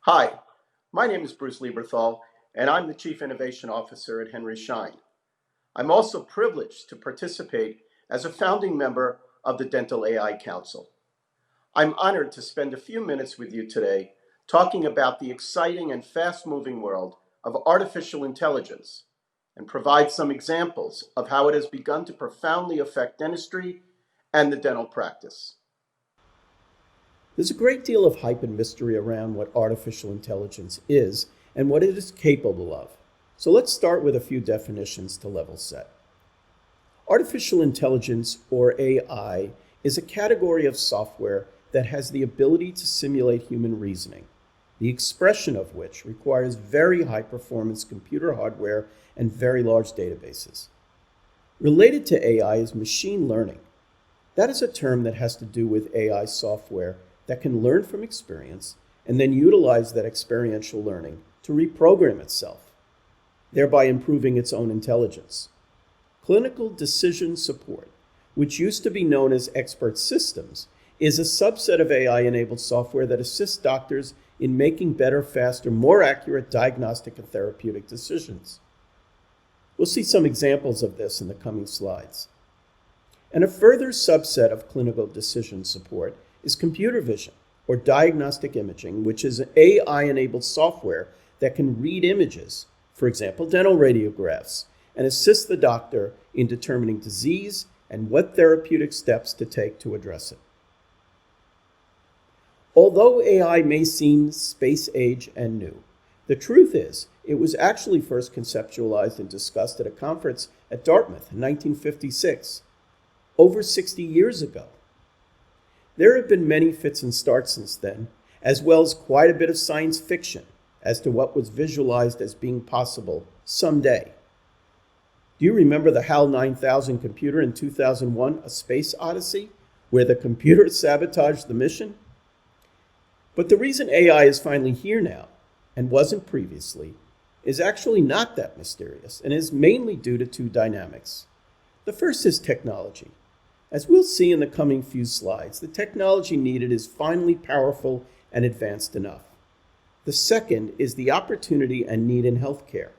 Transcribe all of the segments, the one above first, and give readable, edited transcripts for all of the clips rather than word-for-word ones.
Hi, my name is Bruce Lieberthal, and I'm the Chief Innovation Officer at Henry Schein. I'm also privileged to participate as a founding member of the Dental AI Council. I'm honored to spend a few minutes with you today talking about the exciting and fast-moving world of artificial intelligence and provide some examples of how it has begun to profoundly affect dentistry and the dental practice. There's a great deal of hype and mystery around what artificial intelligence is and what it is capable of. So let's start with a few definitions to level set. Artificial intelligence, or AI, is a category of software that has the ability to simulate human reasoning, the expression of which requires very high-performance computer hardware and very large databases. Related to AI is machine learning. That is a term that has to do with AI software that can learn from experience and then utilize that experiential learning to reprogram itself, thereby improving its own intelligence. Clinical decision support, which used to be known as expert systems, is a subset of AI-enabled software that assists doctors in making better, faster, more accurate diagnostic and therapeutic decisions. We'll see some examples of this in the coming slides. And a further subset of clinical decision support is computer vision, or diagnostic imaging, which is AI-enabled software that can read images, for example, dental radiographs, and assist the doctor in determining disease and what therapeutic steps to take to address it. Although AI may seem space-age and new, the truth is it was actually first conceptualized and discussed at a conference at Dartmouth in 1956, over 60 years ago. There have been many fits and starts since then, as well as quite a bit of science fiction as to what was visualized as being possible someday. Do you remember the HAL 9000 computer in 2001, A Space Odyssey, where the computer sabotaged the mission? But the reason AI is finally here now, and wasn't previously, is actually not that mysterious and is mainly due to two dynamics. The first is technology. As we'll see in the coming few slides, the technology needed is finally powerful and advanced enough. The second is the opportunity and need in healthcare.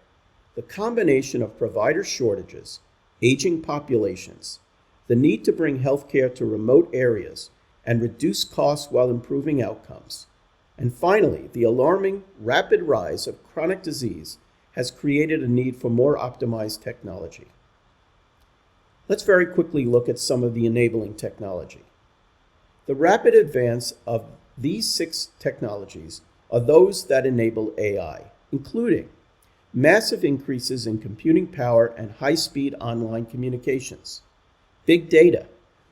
The combination of provider shortages, aging populations, the need to bring healthcare to remote areas and reduce costs while improving outcomes, and finally, the alarming, rapid rise of chronic disease has created a need for more optimized technology. Let's very quickly look at some of the enabling technology. The rapid advance of these 6 technologies are those that enable AI, including massive increases in computing power and high-speed online communications, big data,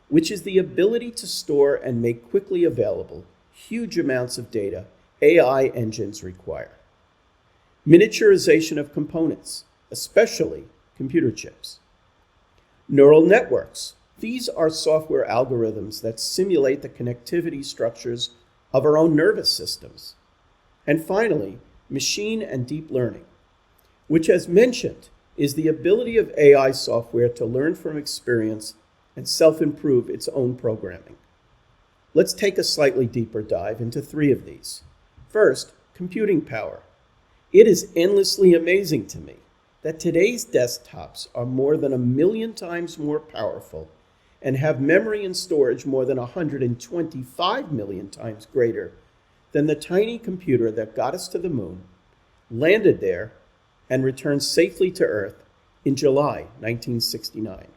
which is the ability to store and make quickly available huge amounts of data AI engines require, miniaturization of components, especially computer chips, neural networks. These are software algorithms that simulate the connectivity structures of our own nervous systems. And finally, machine and deep learning, which, as mentioned, is the ability of AI software to learn from experience and self-improve its own programming. Let's take a slightly deeper dive into 3 of these. First, computing power. It is endlessly amazing to me that today's desktops are more than 1 million times more powerful and have memory and storage more than 125 million times greater than the tiny computer that got us to the moon, landed there, and returned safely to Earth in July 1969.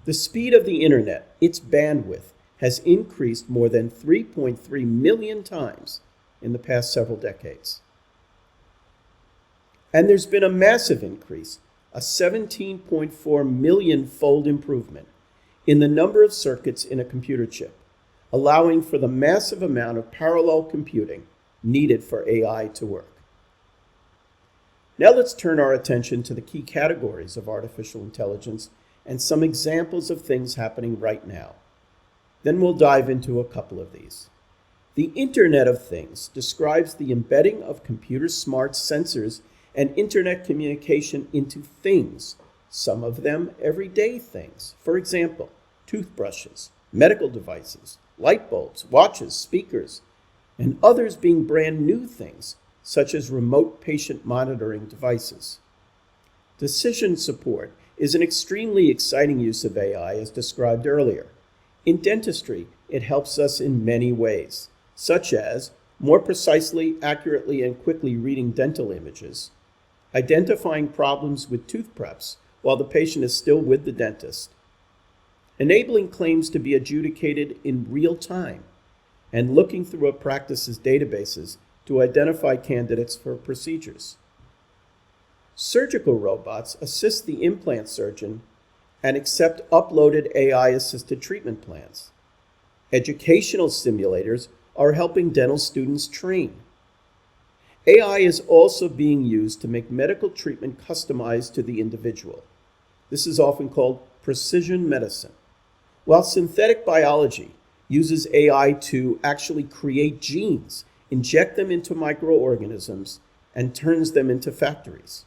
The speed of the internet, its bandwidth, has increased more than 3.3 million times in the past several decades. And there's been a massive increase, a 17.4 million-fold improvement in the number of circuits in a computer chip, allowing for the massive amount of parallel computing needed for AI to work. Now let's turn our attention to the key categories of artificial intelligence and some examples of things happening right now. Then we'll dive into a couple of these. The Internet of Things describes the embedding of computer smart sensors and internet communication into things, some of them everyday things. For example, toothbrushes, medical devices, light bulbs, watches, speakers, and others being brand new things, such as remote patient monitoring devices. Decision support is an extremely exciting use of AI as described earlier. In dentistry, it helps us in many ways, such as more precisely, accurately, and quickly reading dental images, identifying problems with tooth preps while the patient is still with the dentist, enabling claims to be adjudicated in real time, and looking through a practice's databases to identify candidates for procedures. Surgical robots assist the implant surgeon and accept uploaded AI-assisted treatment plans. Educational simulators are helping dental students train. AI is also being used to make medical treatment customized to the individual. This is often called precision medicine. While synthetic biology uses AI to actually create genes, inject them into microorganisms, and turns them into factories.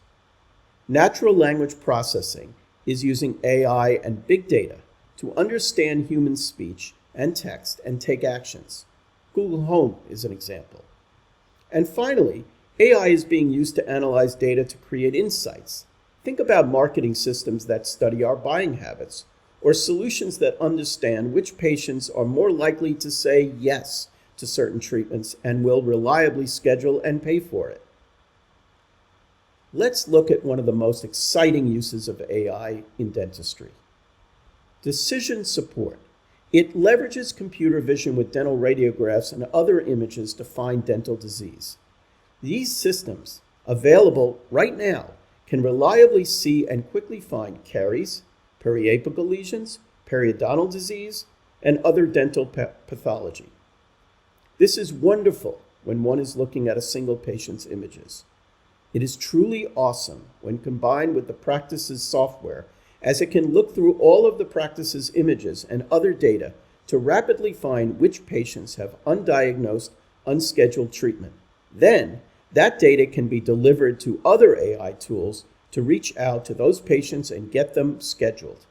Natural language processing is using AI and big data to understand human speech and text and take actions. Google Home is an example. And finally, AI is being used to analyze data to create insights. Think about marketing systems that study our buying habits, or solutions that understand which patients are more likely to say yes to certain treatments and will reliably schedule and pay for it. Let's look at one of the most exciting uses of AI in dentistry. Decision support. It leverages computer vision with dental radiographs and other images to find dental disease. These systems, available right now, can reliably see and quickly find caries, periapical lesions, periodontal disease, and other dental pathology. This is wonderful when one is looking at a single patient's images. It is truly awesome when combined with the practice's software, as it can look through all of the practice's images and other data to rapidly find which patients have undiagnosed, unscheduled treatment. Then, that data can be delivered to other AI tools to reach out to those patients and get them scheduled.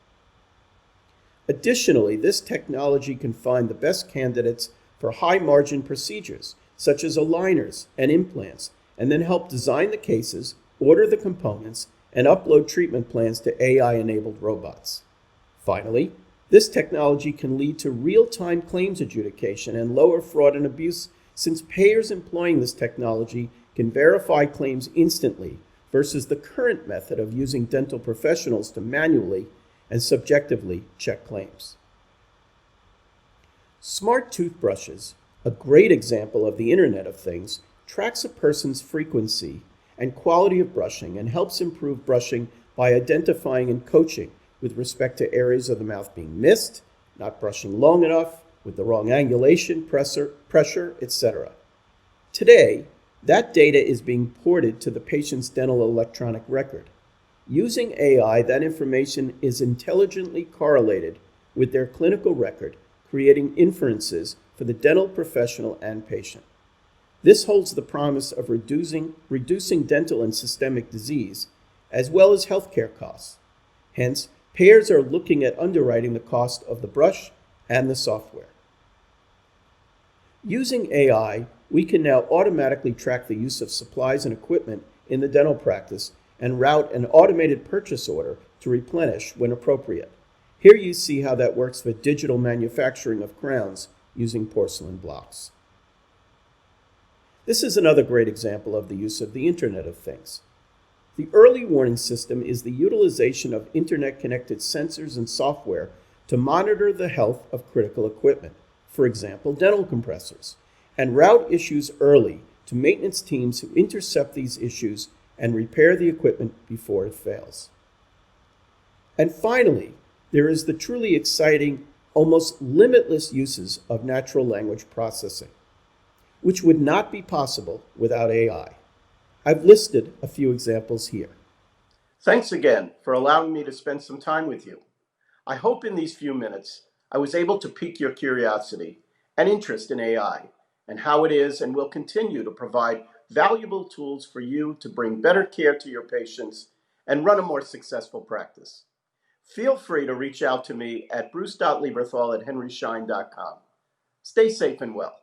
Additionally, this technology can find the best candidates for high-margin procedures, such as aligners and implants, and then help design the cases, order the components, and upload treatment plans to AI-enabled robots. Finally, this technology can lead to real-time claims adjudication and lower fraud and abuse, since payers employing this technology can verify claims instantly versus the current method of using dental professionals to manually and subjectively check claims. Smart toothbrushes, a great example of the Internet of Things, tracks a person's frequency and quality of brushing and helps improve brushing by identifying and coaching with respect to areas of the mouth being missed, not brushing long enough, with the wrong angulation, pressure, etc. Today, that data is being ported to the patient's dental electronic record. Using AI, that information is intelligently correlated with their clinical record, creating inferences for the dental professional and patient. This holds the promise of reducing dental and systemic disease, as well as healthcare costs. Hence, payers are looking at underwriting the cost of the brush and the software. Using AI, we can now automatically track the use of supplies and equipment in the dental practice and route an automated purchase order to replenish when appropriate. Here you see how that works for digital manufacturing of crowns using porcelain blocks. This is another great example of the use of the Internet of Things. The early warning system is the utilization of Internet-connected sensors and software to monitor the health of critical equipment, for example, dental compressors, and route issues early to maintenance teams who intercept these issues and repair the equipment before it fails. And finally, there is the truly exciting, almost limitless uses of natural language processing, which would not be possible without AI. I've listed a few examples here. Thanks again for allowing me to spend some time with you. I hope in these few minutes I was able to pique your curiosity and interest in AI and how it is and will continue to provide valuable tools for you to bring better care to your patients and run a more successful practice. Feel free to reach out to me at bruce.lieberthal@henryschein.com. Stay safe and well.